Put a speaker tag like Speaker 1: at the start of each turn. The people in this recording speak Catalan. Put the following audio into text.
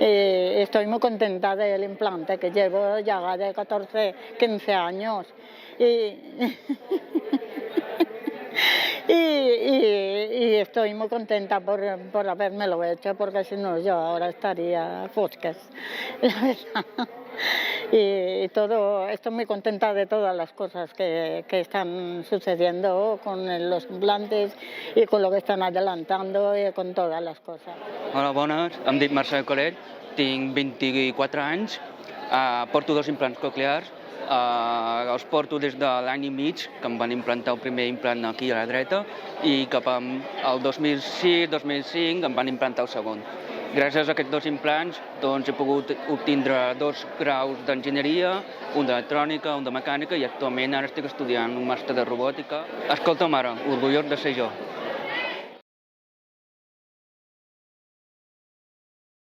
Speaker 1: Estoy muy contenta del implante que llevo ya de 14, 15 años. Y, y estoy muy contenta por habérmelo hecho, porque si no yo ahora estaría fosques, la verdad. Y todo, estoy muy contenta de todas las cosas que están sucediendo con los implantes y con lo que están adelantando y con todas las cosas.
Speaker 2: Hola, bones. Em dic Marcel Colet, tinc 24 anys, porto 2 implants coclears, els porto des de l'any i mig, que em van implantar el primer implant aquí a la dreta, i cap al 2006-2005 em van implantar el segon. Gràcies a aquests 2 implants doncs, he pogut obtindre 2 graus d'enginyeria, un d'electrònica, un de mecànica, i actualment ara estic estudiant un màster de robòtica. Escolta, mare, orgullós de ser jo.